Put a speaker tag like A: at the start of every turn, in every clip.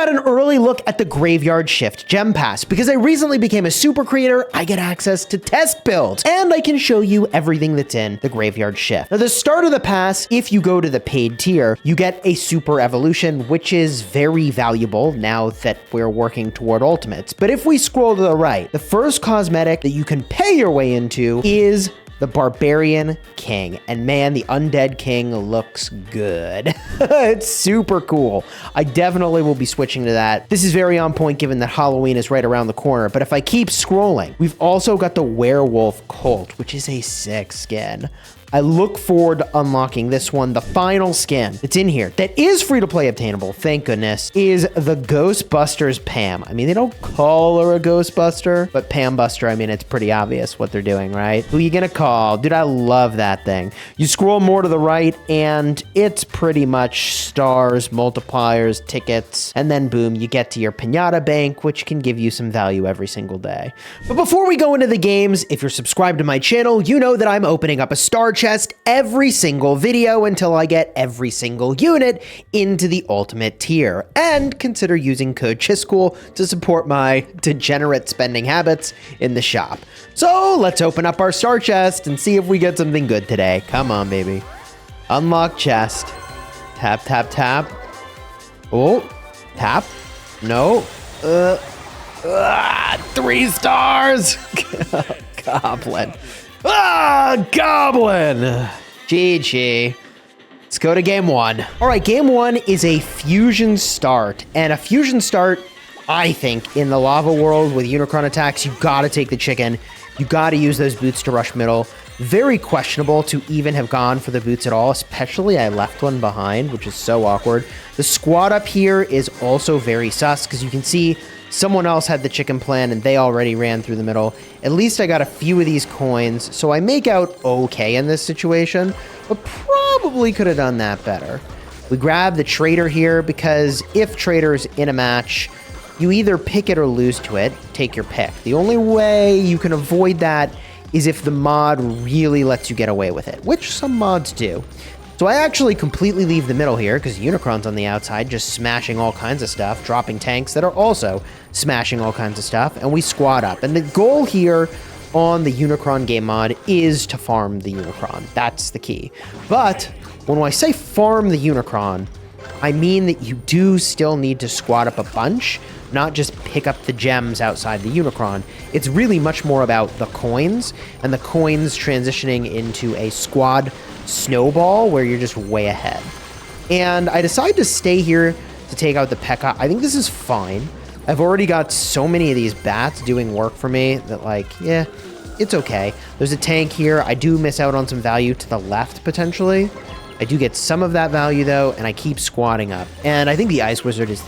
A: got an early look at the Graveyard Shift Gem Pass. Because I recently became a super creator, I get access to test builds, and I can show you everything that's in the Graveyard Shift. Now, the start of the pass, if you go to the paid tier, you get a super evolution, which is very valuable now that we're working toward ultimates. But if we scroll to the right, the first cosmetic that you can pay your way into is the Barbarian King. And man, the Undead King looks good. It's super cool. I definitely will be switching to that. This is very on point given that Halloween is right around the corner. But if I keep scrolling, we've also got the Werewolf Cult, which is a sick skin. I look forward to unlocking this one. The final skin that's in here that is free to play obtainable, thank goodness, is the Ghostbusters Pam. I mean, they don't call her a Ghostbuster, but Pam Buster, I mean, it's pretty obvious what they're doing, right? Who you gonna call? Dude, I love that thing. You scroll more to the right and it's pretty much stars, multipliers, tickets, and then boom, you get to your Pinata Bank, which can give you some value every single day. But before we go into the games, if you're subscribed to my channel, you know that I'm opening up a star chest every single video until I get every single unit into the ultimate tier. And consider using code Chisgule to support my degenerate spending habits in the shop. So let's open up our star chest and see if we get something good today. Come on, baby. Unlock chest. Tap, tap, tap. Oh, tap. No. 3 stars. Goblin. Goblin! GG. Let's go to game 1. All right, game 1 is a fusion start. And a fusion start, I think, in the lava world with Unicron Attacks, you gotta take the chicken. You gotta use those boots to rush middle. Very questionable to even have gone for the boots at all, especially I left one behind, which is so awkward. The squad up here is also very sus, because you can see someone else had the chicken plan and they already ran through the middle. At least I got a few of these coins, so I make out okay in this situation, but probably could have done that better. We grab the trader here because if trader's in a match, you either pick it or lose to it. Take your pick. The only way you can avoid that is if the mod really lets you get away with it, which some mods do. So I actually completely leave the middle here because Unicron's on the outside just smashing all kinds of stuff, dropping tanks that are also smashing all kinds of stuff, and we squad up. And the goal here on the Unicron game mod is to farm the Unicron. That's the key. But when I say farm the Unicron, I mean that you do still need to squad up a bunch, not just pick up the gems outside the Unicron. It's really much more about the coins, and the coins transitioning into a squad snowball where you're just way ahead. And I decide to stay here to take out the P.E.K.K.A. I think this is fine. I've already got so many of these bats doing work for me that, like, yeah, it's okay. There's a tank here. I do miss out on some value to the left, potentially. I do get some of that value, though, and I keep squatting up. And I think the Ice Wizard is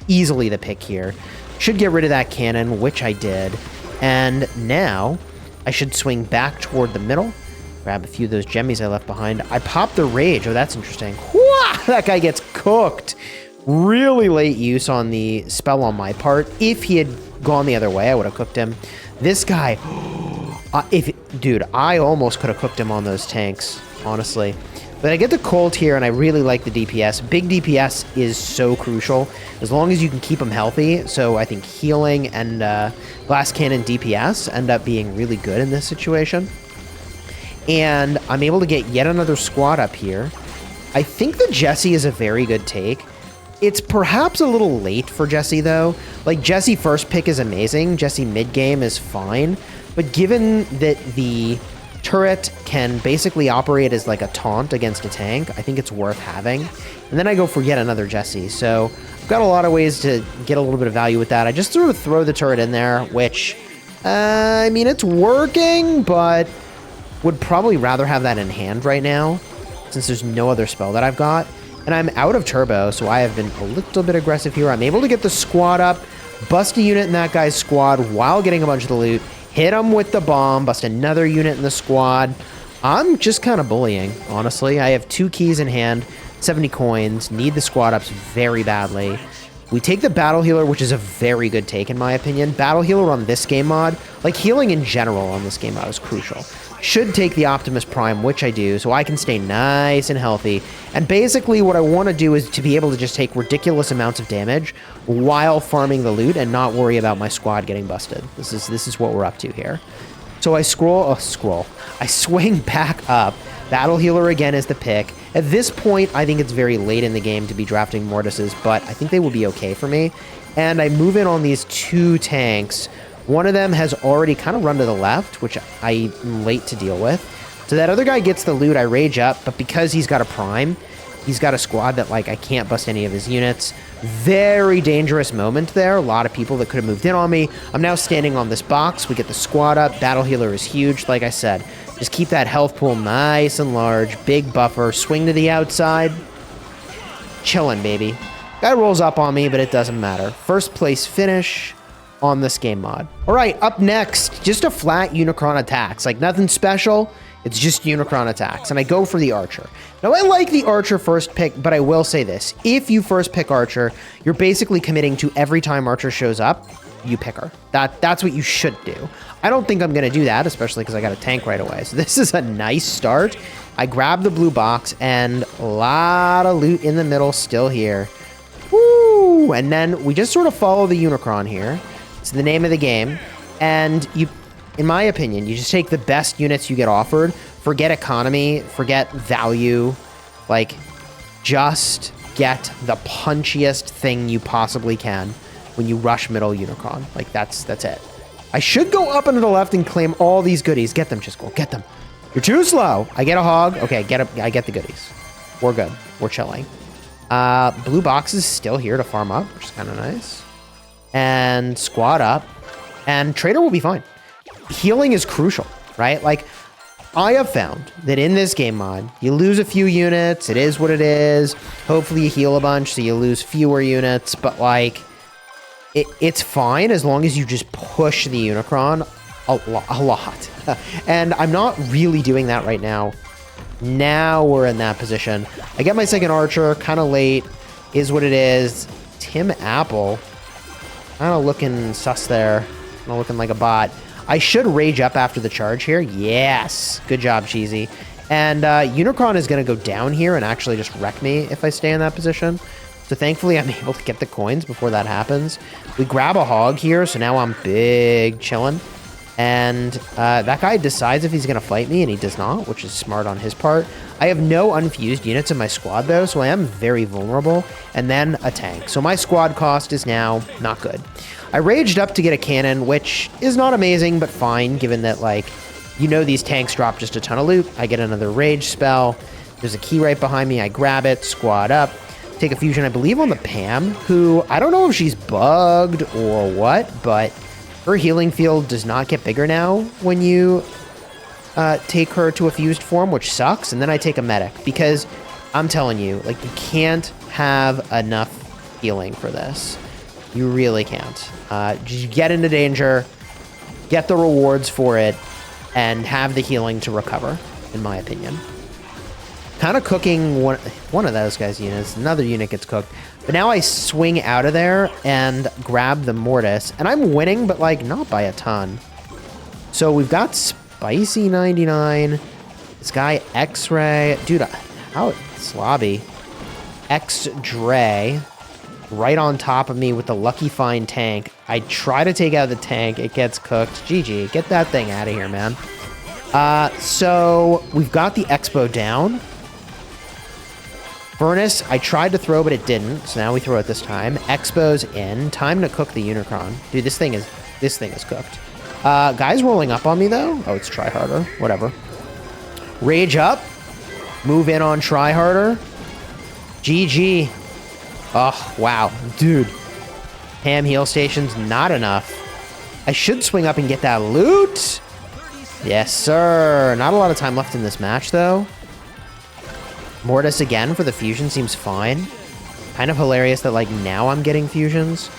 A: easily the pick here. Should get rid of that cannon, which I did. And now I should swing back toward the middle. Grab a few of those gemmies I left behind. I pop the Rage. Oh, that's interesting. Wah! That guy gets cooked. Really late use on the spell on my part. If he had gone the other way, I would have cooked him. This guy, dude, I almost could have cooked him on those tanks, honestly. But I get the Colt here, and I really like the DPS. Big DPS is so crucial, as long as you can keep them healthy. So I think healing and Glass Cannon DPS end up being really good in this situation. And I'm able to get yet another squad up here. I think the Jesse is a very good take. It's perhaps a little late for Jesse, though. Like, Jesse first pick is amazing. Jesse mid-game is fine. But given that the turret can basically operate as like a taunt against a tank, I think it's worth having. And then I go for yet another Jesse. So I've got a lot of ways to get a little bit of value with that. I just sort of throw the turret in there, which, I mean, it's working, but would probably rather have that in hand right now, since there's no other spell that I've got. And I'm out of turbo, so I have been a little bit aggressive here. I'm able to get the squad up, bust a unit in that guy's squad while getting a bunch of the loot, hit him with the bomb, bust another unit in the squad. I'm just kind of bullying, honestly. I have 2 keys in hand, 70 coins, need the squad ups very badly. We take the Battle Healer, which is a very good take in my opinion. Battle Healer on this game mod, like healing in general on this game mod is crucial. should take the Optimus Prime, which I do, so I can stay nice and healthy. And basically what I want to do is to be able to just take ridiculous amounts of damage while farming the loot and not worry about my squad getting busted. This is what we're up to here. So I I swing back up. Battle Healer again is the pick. At this point, I think it's very late in the game to be drafting Mortises, but I think they will be okay for me. And I move in on these 2 tanks. One of them has already kind of run to the left, which I'm late to deal with. So that other guy gets the loot, I rage up, but because he's got a prime, he's got a squad that, like, I can't bust any of his units. Very dangerous moment there. A lot of people that could have moved in on me. I'm now standing on this box. We get the squad up. Battle Healer is huge, like I said. Just keep that health pool nice and large. Big buffer. Swing to the outside. Chilling, baby. Guy rolls up on me, but it doesn't matter. First place finish on this game mod. All right, up next, just a flat Unicron Attacks. Like, nothing special. It's just Unicron Attacks, and I go for the Archer. Now, I like the Archer first pick, but I will say this. If you first pick Archer, you're basically committing to every time Archer shows up, you pick her. That's what you should do. I don't think I'm going to do that, especially because I got a tank right away. So this is a nice start. I grab the blue box, and a lot of loot in the middle still here. Woo! And then we just sort of follow the Unicron here. It's the name of the game. And you, in my opinion, you just take the best units you get offered. Forget economy, forget value. Like, just get the punchiest thing you possibly can when you rush middle Unicron. Like, that's it. I should go up and to the left and claim all these goodies. Get them, Chisgule, get them. You're too slow. I get a hog. Okay, I get the goodies. We're good. We're chilling. Blue box is still here to farm up, which is kind of nice. And squad up. And trader will be fine. Healing is crucial, right? Like, I have found that in this game mod, you lose a few units. It is what it is. Hopefully you heal a bunch, so you lose fewer units. But, like, it's fine as long as you just push the Unicron a lot. And I'm not really doing that right now. Now we're in that position. I get my second Archer, kind of late. Is what it is. Tim Apple. Kind of looking sus there. Kind of looking like a bot. I should rage up after the charge here. Yes. Good job, Cheesy. And Unicron is going to go down here and actually just wreck me if I stay in that position. So thankfully, I'm able to get the coins before that happens. We grab a hog here, so now I'm big chilling. And that guy decides if he's going to fight me, and he does not, which is smart on his part. I have no unfused units in my squad, though, so I am very vulnerable. And then a tank. So my squad cost is now not good. I raged up to get a cannon, which is not amazing, but fine, given that, like, you know these tanks drop just a ton of loot. I get another rage spell. There's a key right behind me. I grab it, squad up. Take a fusion, I believe, on the Pam, who I don't know if she's bugged or what, but her healing field does not get bigger now when you take her to a fused form, which sucks. And then I take a medic because I'm telling you, like, you can't have enough healing for this. You really can't. Just get into danger, get the rewards for it, and have the healing to recover, in my opinion. Kind of cooking one of those guys' units. Another unit gets cooked. But now I swing out of there and grab the Mortis. And I'm winning, but, like, not by a ton. So we've got Spicy 99. This guy, X-Ray. Dude, how slobby. X-Dre. Right on top of me with the Lucky Find tank. I try to take out the tank. It gets cooked. GG. Get that thing out of here, man. So we've got the Expo down. Furnace, I tried to throw, but it didn't. So now we throw it this time. Expo's in. Time to cook the Unicron. Dude, this thing is cooked. Guys rolling up on me, though. Oh, it's Try Harder. Whatever. Rage up. Move in on Try Harder. GG. Oh, wow. Dude. Pam heal station's not enough. I should swing up and get that loot. Yes, sir. Not a lot of time left in this match, though. Mortis again for the fusion seems fine. Kind of hilarious that, like, now I'm getting fusions.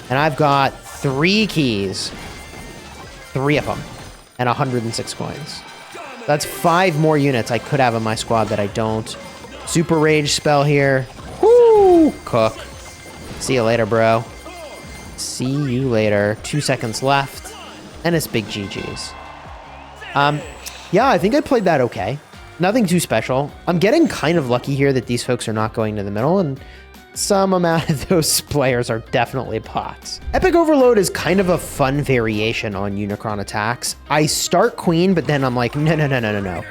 A: And I've got 3 keys. 3 of them. And 106 coins. That's 5 more units I could have in my squad that I don't. Super Rage spell here. Woo! Cook. See you later, bro. See you later. 2 seconds left. And it's big GG's. Yeah, I think I played that okay. Nothing too special. I'm getting kind of lucky here that these folks are not going to the middle, and some amount of those players are definitely bots. Epic Overload is kind of a fun variation on Unicron Attacks. I start queen, but then I'm like, no.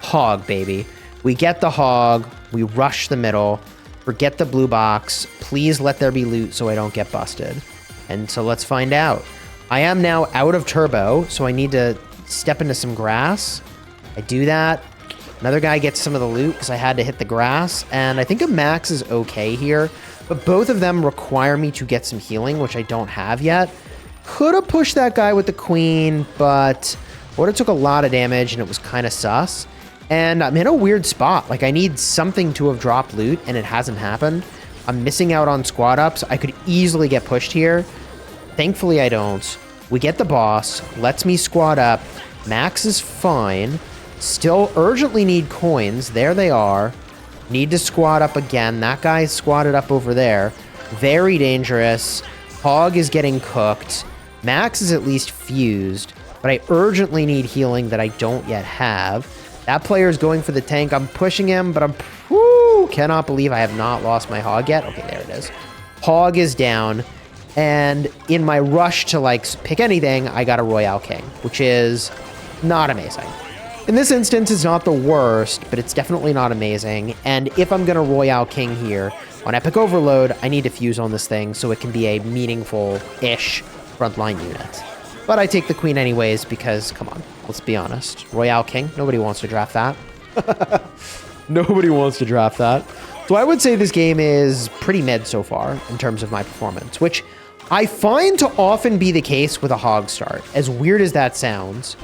A: Hog, baby. We get the hog, we rush the middle, forget the blue box, please let there be loot so I don't get busted. And so let's find out. I am now out of turbo, so I need to step into some grass. I do that. Another guy gets some of the loot because I had to hit the grass, and I think a max is okay here, but both of them require me to get some healing, which I don't have yet. Could have pushed that guy with the queen, but would have took a lot of damage, and it was kind of sus. And I'm in a weird spot. Like, I need something to have dropped loot, and it hasn't happened. I'm missing out on squad ups. I could easily get pushed here. Thankfully, I don't. We get the boss, lets me squad up. Max is fine. Still urgently need coins. There they are. Need to squad up again. That guy's squatted up over there. Very dangerous. Hog is getting cooked. Max is at least fused, but I urgently need healing that I don't yet have. That player's going for the tank. I'm pushing him, but cannot believe I have not lost my hog yet. Okay, there it is. Hog is down. And in my rush to, like, pick anything, I got a Royale King, which is not amazing. In this instance, it's not the worst, but it's definitely not amazing. And if I'm going to Royale King here on Epic Overload, I need to fuse on this thing so it can be a meaningful-ish frontline unit. But I take the queen anyways because, come on, let's be honest. Royale King, nobody wants to draft that. Nobody wants to draft that. So I would say this game is pretty mid so far in terms of my performance, which I find to often be the case with a hog start. As weird as that sounds,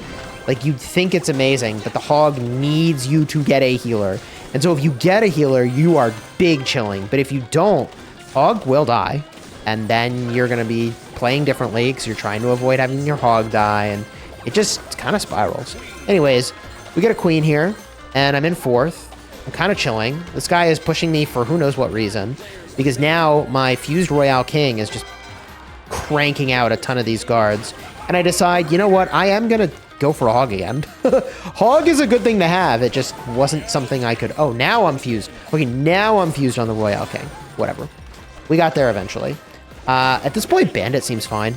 A: like, you'd think it's amazing, but the hog needs you to get a healer. And so if you get a healer, you are big chilling. But if you don't, hog will die. And then you're going to be playing differently because you're trying to avoid having your hog die. And it just kind of spirals. Anyways, we get a queen here, and I'm in fourth. I'm kind of chilling. This guy is pushing me for who knows what reason, because now my fused Royale King is just cranking out a ton of these guards. And I decide, you know what? I am going to go for a hog again. Hog is a good thing to have. It just wasn't something I could... Oh, now I'm fused. Okay, now I'm fused on the Royale King. Whatever. We got there eventually. At this point, Bandit seems fine.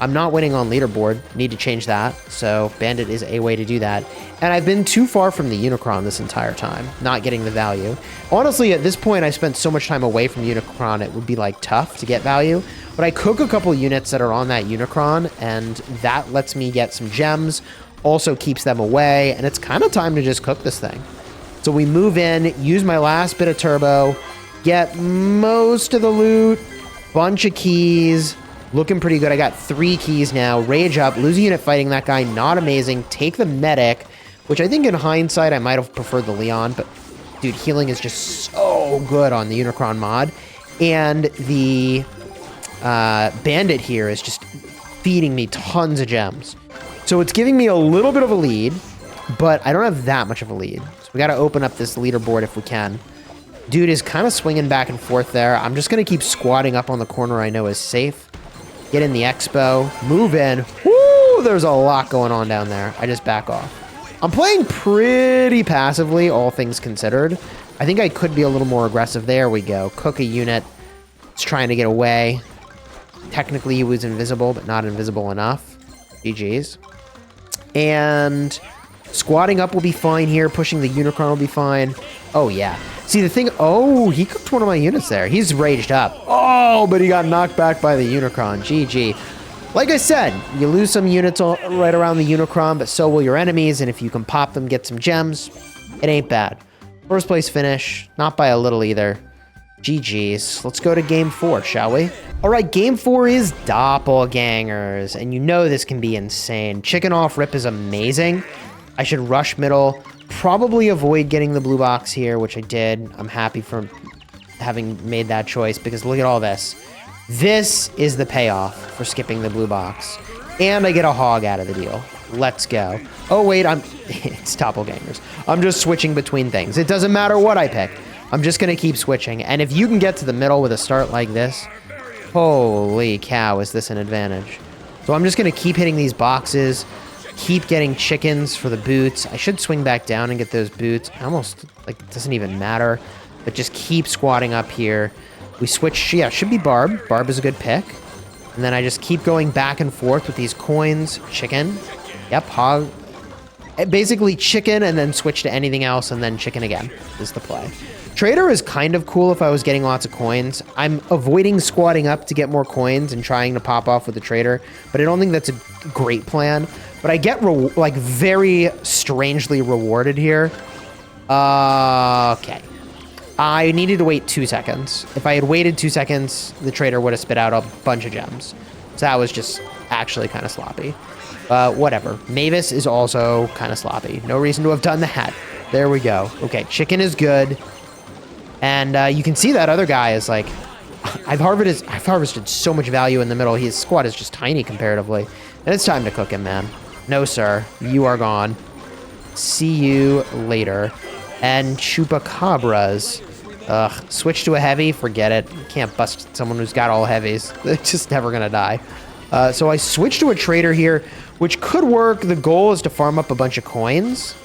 A: I'm not winning on leaderboard. Need to change that. So Bandit is a way to do that. And I've been too far from the Unicron this entire time, not getting the value. Honestly, at this point, I spent so much time away from Unicron, it would be, like, tough to get value. But I cook a couple units that are on that Unicron, and that lets me get some gems, also keeps them away, and it's kind of time to just cook this thing. So we move in, use my last bit of turbo, get most of the loot, bunch of keys, looking pretty good. I got 3 keys now. Rage up, lose a unit fighting that guy, not amazing. Take the medic, which I think in hindsight I might have preferred the Leon, but dude, healing is just so good on the Unicron mod. And the Bandit here is just feeding me tons of gems. So it's giving me a little bit of a lead, but I don't have that much of a lead. So we got to open up this leaderboard if we can. Dude is kind of swinging back and forth there. I'm just going to keep squatting up on the corner I know is safe. Get in the expo. Move in. Woo! There's a lot going on down there. I just back off. I'm playing pretty passively, all things considered. I think I could be a little more aggressive. There we go. Cook a unit. It's trying to get away. Technically, he was invisible, but not invisible enough. GG's. And squatting up will be fine here. Pushing the Unicron will be fine. Oh, yeah. See, the thing... Oh, he cooked one of my units there. He's raged up. Oh, but he got knocked back by the Unicron. GG. Like I said, you lose some units right around the Unicron, but so will your enemies. And if you can pop them, get some gems, it ain't bad. First place finish. Not by a little either. GG's. Let's go to game 4, shall we? All right, game 4 is Doppelgangers, and you know this can be insane. Chicken off rip is amazing. I should rush middle, probably avoid getting the blue box here, which I did. I'm happy for having made that choice, because look at all this. This is the payoff for skipping the blue box. And I get a hog out of the deal. Let's go. Oh, wait, it's Doppelgangers. I'm just switching between things. It doesn't matter what I pick. I'm just going to keep switching. And if you can get to the middle with a start like this, holy cow, is this an advantage. So I'm just going to keep hitting these boxes, keep getting chickens for the boots. I should swing back down and get those boots. Almost, like, it doesn't even matter. But just keep squatting up here. We switch, yeah, should be Barb. Barb is a good pick. And then I just keep going back and forth with these coins. Chicken. Yep, hog. Basically chicken and then switch to anything else and then chicken again is the play. Trader is kind of cool if I was getting lots of coins. I'm avoiding squatting up to get more coins and trying to pop off with the trader, but I don't think that's a great plan. But I get like very strangely rewarded here. Okay. I needed to wait 2 seconds. If I had waited 2 seconds, the trader would have spit out a bunch of gems. So that was just actually kind of sloppy. Whatever. Mavis is also kind of sloppy. No reason to have done that. There we go. Okay, chicken is good. And you can see that other guy is like, I've harvested so much value in the middle. His squad is just tiny comparatively. And it's time to cook him, man. No, sir. You are gone. See you later. And chupacabras. Ugh. Switch to a heavy. Forget it. You can't bust someone who's got all heavies. They're just never going to die. So I switched to a trader here, which could work. The goal is to farm up a bunch of coins.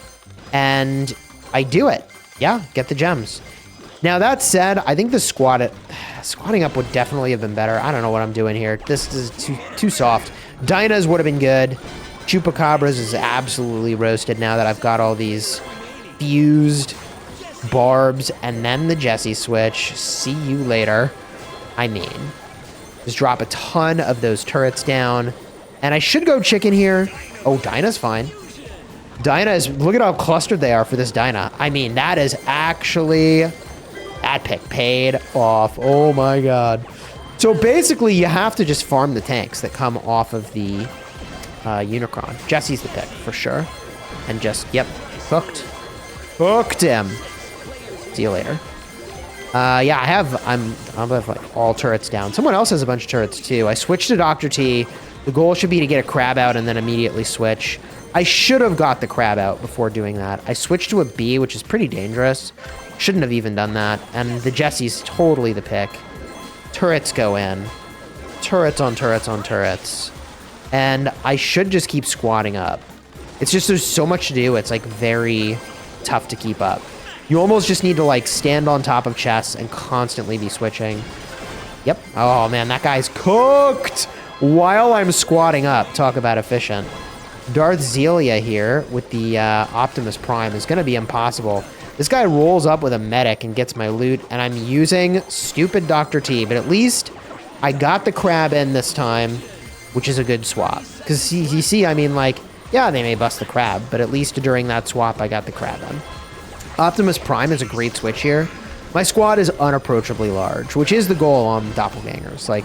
A: And I do it. Yeah, get the gems. Now, that said, I think the squatting up would definitely have been better. I don't know what I'm doing here. This is too soft. Dinah's would have been good. Chupacabras is absolutely roasted now that I've got all these fused barbs. And then the Jessie switch. See you later. I mean, just drop a ton of those turrets down. And I should go chicken here. Oh, Dinah's fine. Dinah is... Look at how clustered they are for this Dinah. I mean, that is actually... That pick paid off. Oh my god. So basically, you have to just farm the tanks that come off of the Unicron. Jesse's the pick, for sure. And just, yep, hooked. Hooked him. See you later. Yeah, I have like all turrets down. Someone else has a bunch of turrets too. I switched to Dr. T. The goal should be to get a crab out and then immediately switch. I should have got the crab out before doing that. I switched to a bee, which is pretty dangerous. Shouldn't have even done that. And the Jessie's totally the pick. Turrets go in. Turrets on turrets on turrets. And I should just keep squatting up. It's just there's so much to do. It's like very tough to keep up. You almost just need to like stand on top of chests and constantly be switching. Yep. Oh man, that guy's cooked while I'm squatting up. Talk about efficient. Darth Zelia here with the Optimus Prime is going to be impossible. This guy rolls up with a medic and gets my loot, and I'm using stupid Dr. T, but at least I got the crab in this time, which is a good swap. Because you see, I mean, like, yeah, they may bust the crab, but at least during that swap, I got the crab in. Optimus Prime is a great switch here. My squad is unapproachably large, which is the goal on Doppelgangers. Like,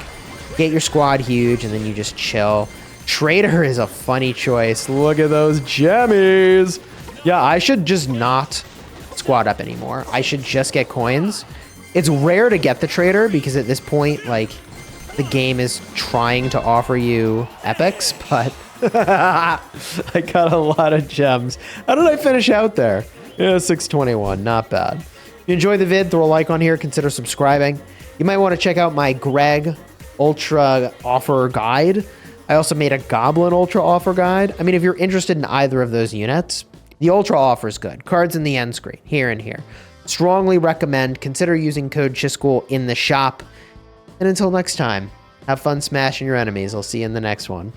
A: get your squad huge, and then you just chill. Trader is a funny choice. Look at those jammies. Yeah, I should just not squat up anymore. I should just get coins. It's rare to get the trader because at this point, like, the game is trying to offer you epics, but I got a lot of gems. How did I finish out there? Yeah, 621, not bad. If you enjoyed the vid, throw a like on here, consider subscribing. You might want to check out my Greg Ultra Offer Guide. I also made a Goblin Ultra Offer Guide. I mean, if you're interested in either of those units, the Ultra Offer is good. Cards in the end screen, here and here. Strongly recommend. Consider using code Chisgule in the shop. And until next time, have fun smashing your enemies. I'll see you in the next one.